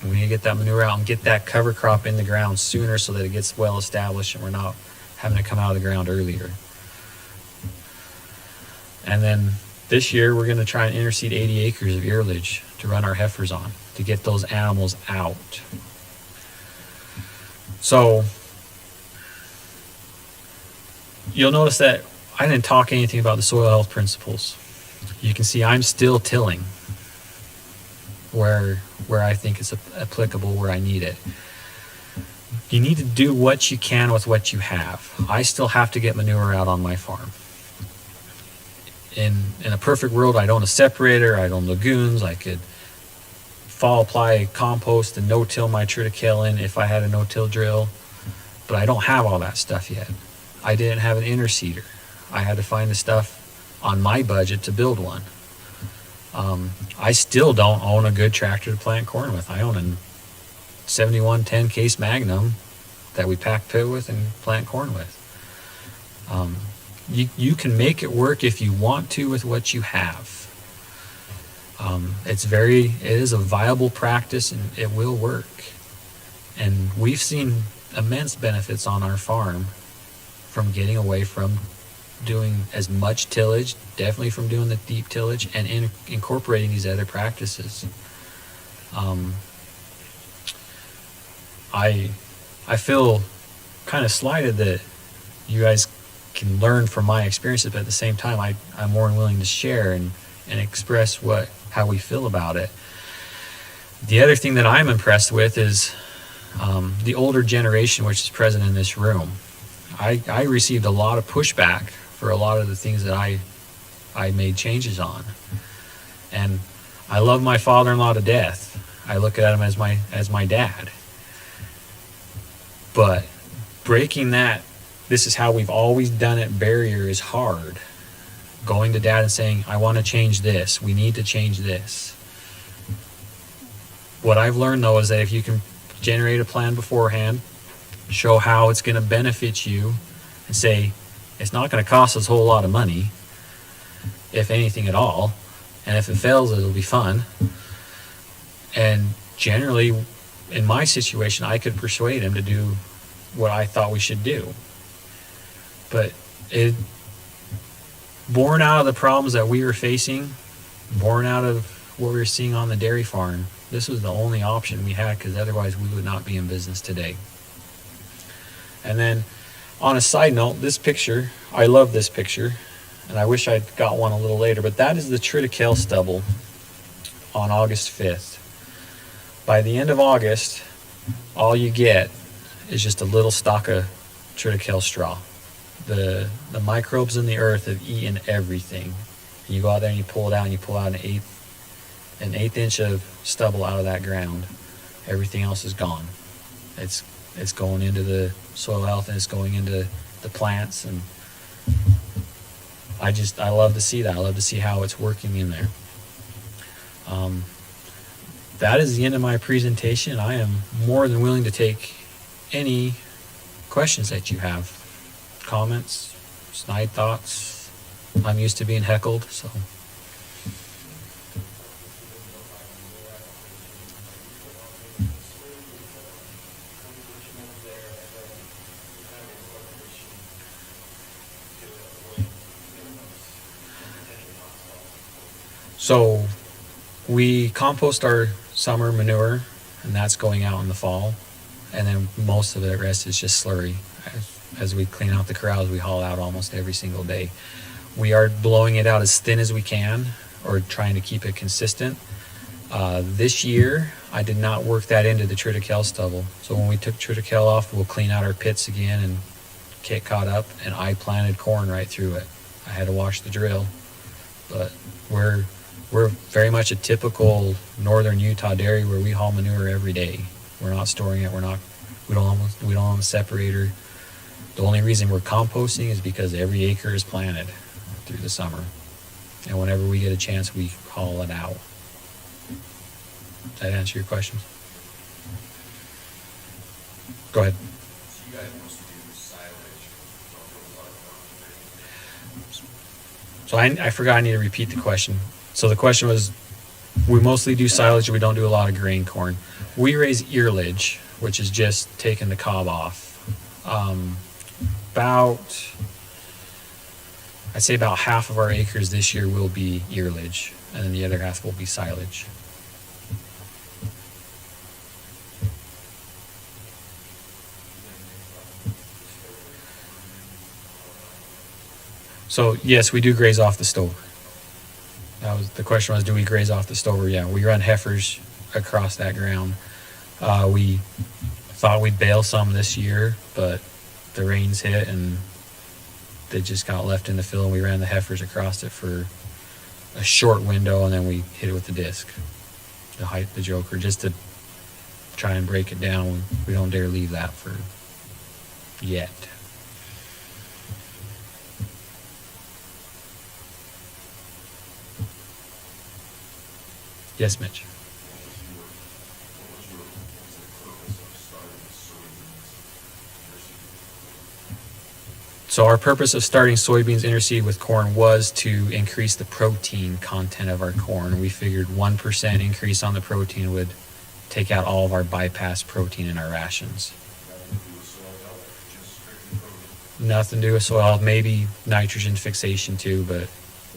We need to get that manure out and get that cover crop in the ground sooner so that it gets well established and we're not having to come out of the ground earlier. And then this year we're going to try and interseed 80 acres of earlage to run our heifers on, to get those animals out. So you'll notice that I didn't talk anything about the soil health principles. You can see I'm still tilling where I think it's applicable, where I need it. You need to do what you can with what you have. I still have to get manure out on my farm. In a perfect world, I'd own a separator, I'd own lagoons, I could fall apply compost and no-till my triticale in if I had a no-till drill, but I don't have all that stuff yet. I didn't have an interseeder. I had to find the stuff on my budget to build one. I still don't own a good tractor to plant corn with. I own a 7110 Case Magnum that we pack pit with and plant corn with. You can make it work if you want to with what you have. It is a viable practice and it will work. And we've seen immense benefits on our farm from getting away from doing as much tillage, definitely from doing the deep tillage, and incorporating these other practices. I feel kind of slighted that you guys can learn from my experiences, but at the same time, I'm more than willing to share and express how we feel about it. The other thing that I'm impressed with is the older generation, which is present in this room. I received a lot of pushback for a lot of the things that I made changes on, and I love my father-in-law to death. I look at him as my dad. But breaking that, this is how we've always done it, barrier is hard. Going to dad and saying, I want to change this. We need to change this. What I've learned though is that if you can generate a plan beforehand, show how it's going to benefit you, and say, it's not going to cost us a whole lot of money, if anything at all. And if it fails, it'll be fun. And generally, in my situation, I could persuade him to do what I thought we should do. But born out of the problems that we were facing, born out of what we were seeing on the dairy farm, this was the only option we had, because otherwise we would not be in business today. And then, on a side note, this picture, I love this picture, and I wish I'd got one a little later, but that is the triticale stubble on August 5th. By the end of August, all you get is just a little stalk of triticale straw. The microbes in the earth have eaten everything. And you go out there and you pull it out, and you pull out an eighth inch of stubble out of that ground. Everything else is gone. It's going into the soil health, and it's going into the plants, and I love to see that. I love to see how it's working in there. That is the end of my presentation. I am more than willing to take any questions that you have. Comments, snide thoughts. I'm used to being heckled, so. So we compost our summer manure, and that's going out in the fall, and then most of the rest is just slurry. As we clean out the corrals, we haul out almost every single day. We are blowing it out as thin as we can, or trying to keep it consistent. This year, I did not work that into the triticale stubble. So when we took triticale off, we'll clean out our pits again and get caught up, and I planted corn right through it. I had to wash the drill, but we're very much a typical northern Utah dairy where we haul manure every day. We're not storing it. We don't have a separator. The only reason we're composting is because every acre is planted through the summer, and whenever we get a chance, we haul it out. Does that answer your question? Go ahead. So you guys mostly do silage, don't do a lot of So I forgot, I need to repeat the question. So the question was, we mostly do silage, we don't do a lot of grain corn. We raise earlage, which is just taking the cob off. I'd say about half of our acres this year will be earlage, and then the other half will be silage. So yes, we do graze off the stover. The question was, do we graze off the stover? Yeah, we run heifers across that ground. We thought we'd bale some this year, but the rains hit and they just got left in the field, and we ran the heifers across it for a short window, and then we hit it with the disc, the joker, just to try and break it down. We don't dare leave that for yet. Yes, Mitch. So our purpose of starting soybeans interseed with corn was to increase the protein content of our corn. We figured 1% increase on the protein would take out all of our bypass protein in our rations. Nothing to do with soil health, maybe nitrogen fixation too, but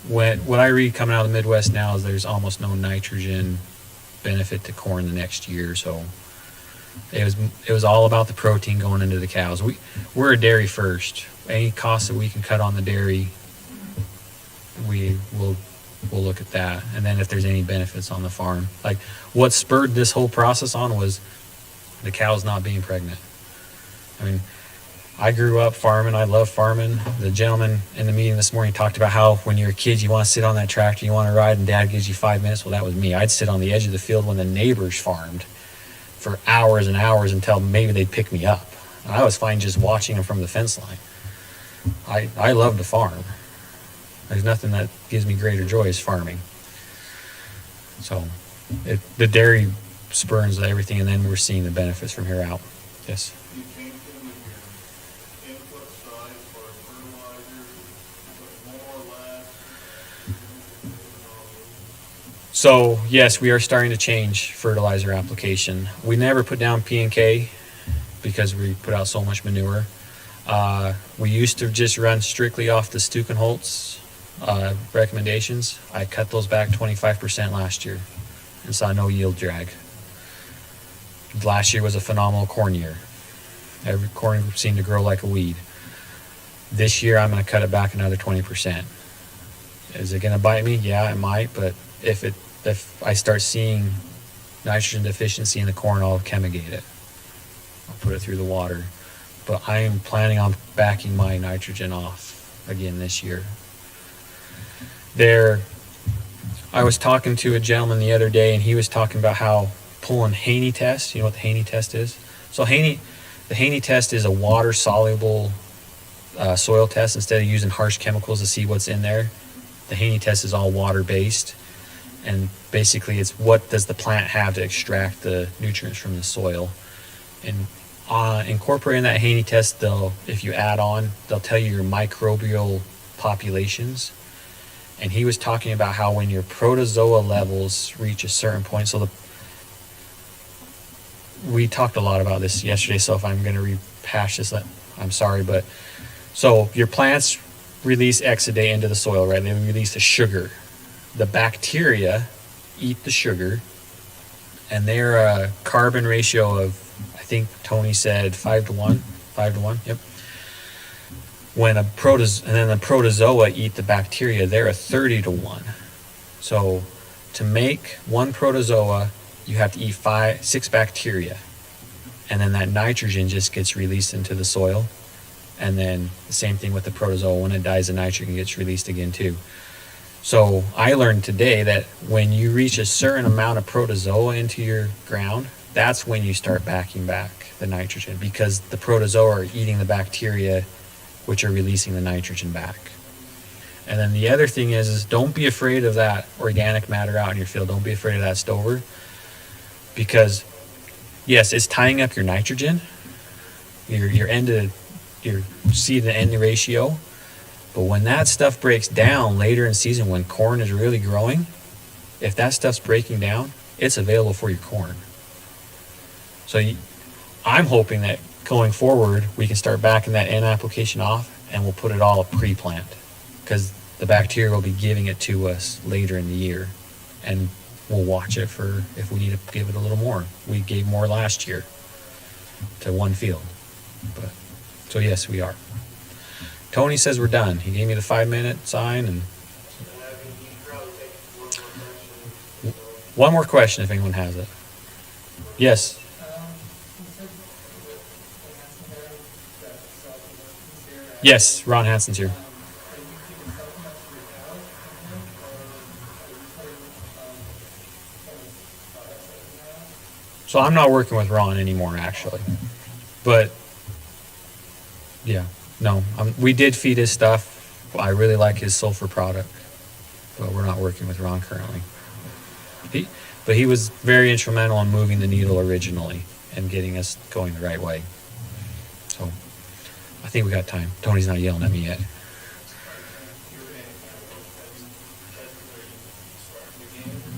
what I read coming out of the Midwest now is there's almost no nitrogen benefit to corn the next year. So it was all about the protein going into the cows. We're a dairy first. Any costs that we can cut on the dairy, we'll look at that. And then if there's any benefits on the farm, like what spurred this whole process on was the cows not being pregnant. I mean, I grew up farming. I love farming. The gentleman in the meeting this morning talked about how when you're a kid, you want to sit on that tractor, you want to ride, and dad gives you 5 minutes. Well, that was me. I'd sit on the edge of the field when the neighbors farmed for hours and hours until maybe they'd pick me up. And I was fine just watching them from the fence line. I love to farm. There's nothing that gives me greater joy as farming. So the dairy spurns everything, and then we're seeing the benefits from here out. Yes. You came in with your input size for fertilizer, but more or less. So yes, we are starting to change fertilizer application. We never put down P&K because we put out so much manure. We used to just run strictly off the Stukenholtz recommendations. I cut those back 25% last year and saw no yield drag. Last year was a phenomenal corn year. Every corn seemed to grow like a weed. This year I'm going to cut it back another 20%. Is it going to bite me? Yeah, it might, but if I start seeing nitrogen deficiency in the corn, I'll chemigate it. I'll put it through the water. But I am planning on backing my nitrogen off again this year. I was talking to a gentleman the other day, and he was talking about how pulling Haney test. You know what the Haney test is? So the Haney test is a water-soluble soil test. Instead of using harsh chemicals to see what's in there, the Haney test is all water-based. And basically, it's what does the plant have to extract the nutrients from the soil. And incorporating that Haney test, if you add on, they'll tell you your microbial populations. And he was talking about how when your protozoa levels reach a certain point, we talked a lot about this yesterday, so if I'm going to rehash this, I'm sorry, but so your plants release exudate into the soil, right? They release the sugar. The bacteria eat the sugar, and they're a carbon ratio of, I think Tony said 5 to 1. 5 to 1, yep. And then the protozoa eat the bacteria, they're a 30 to 1. So to make one protozoa, you have to eat 6 bacteria. And then that nitrogen just gets released into the soil. And then the same thing with the protozoa. When it dies, the nitrogen gets released again too. So I learned today that when you reach a certain amount of protozoa into your ground, that's when you start backing back the nitrogen, because the protozoa are eating the bacteria, which are releasing the nitrogen back. And then the other thing is don't be afraid of that organic matter out in your field. Don't be afraid of that stover, because yes, it's tying up your nitrogen, your seed to end ratio. But when that stuff breaks down later in season, when corn is really growing, if that stuff's breaking down, it's available for your corn. So I'm hoping that going forward, we can start backing that N application off, and we'll put it all pre-plant, because the bacteria will be giving it to us later in the year, and we'll watch it for if we need to give it a little more. We gave more last year to one field. But so yes, we are. Tony says we're done. He gave me the 5-minute sign. And one more question if anyone has it. Yes. Yes, Ron Hansen's here. So I'm not working with Ron anymore, actually. But yeah, no, we did feed his stuff. I really like his sulfur product, but we're not working with Ron currently. But he was very instrumental in moving the needle originally and getting us going the right way. So I think we got time. Tony's not yelling at me yet.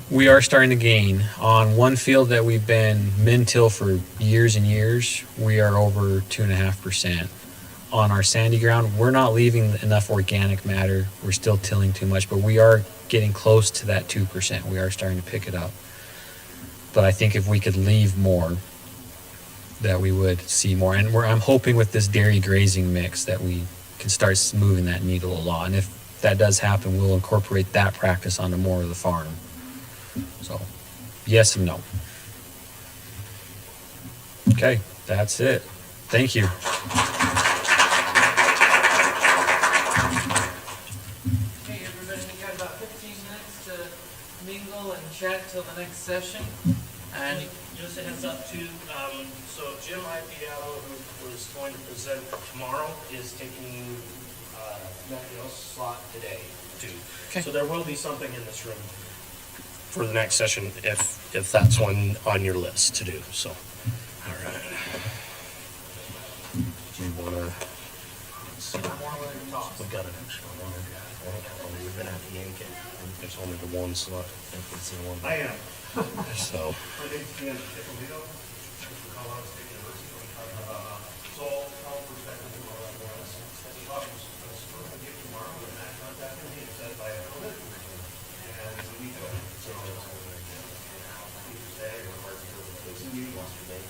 We are starting to gain. On one field that we've been min-till for years and years, we are over 2.5%. On our sandy ground, we're not leaving enough organic matter. We're still tilling too much, but we are getting close to that 2%. We are starting to pick it up. But I think if we could leave more, that we would see more. And I'm hoping with this dairy grazing mix that we can start moving that needle a lot. And if that does happen, we'll incorporate that practice onto more of the farm. So, yes and no. Okay, that's it. Thank you. Hey everybody, we got about 15 minutes to mingle and chat till the next session. And Just a heads up too, so Jim Ipiato, who was going to present tomorrow, is taking, slot today too. Okay. So there will be something in this room for the next session, if that's one on your list to do, so. All right. Do you wanna? We got an extra one. We're gonna have to yank it. There's only the one slot. It's the one. I am. So. My name's Cann, from Colorado State University. So I'll perspective and all that more. I was supposed to get tomorrow, and Matt contacted me and said I have a permit. And we go. So Tuesday or Wednesday, meeting yesterday.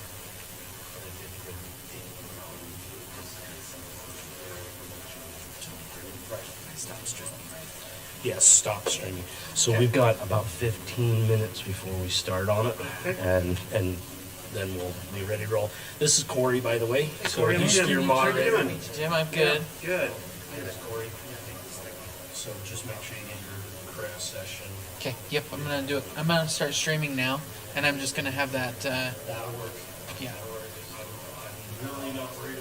Yes, stop streaming. So we've got about 15 minutes before we start on it, and then we'll be ready to roll. This is Corey, by the way. So Corey, he's I'm your Jim. moderator. Jim, I'm good. Good. Here's Corey. So just make sure you get your correct session. Okay, yep, I'm gonna do it. I'm gonna start streaming now, and I'm just gonna have that. That'll work. Yeah. I'm really not worried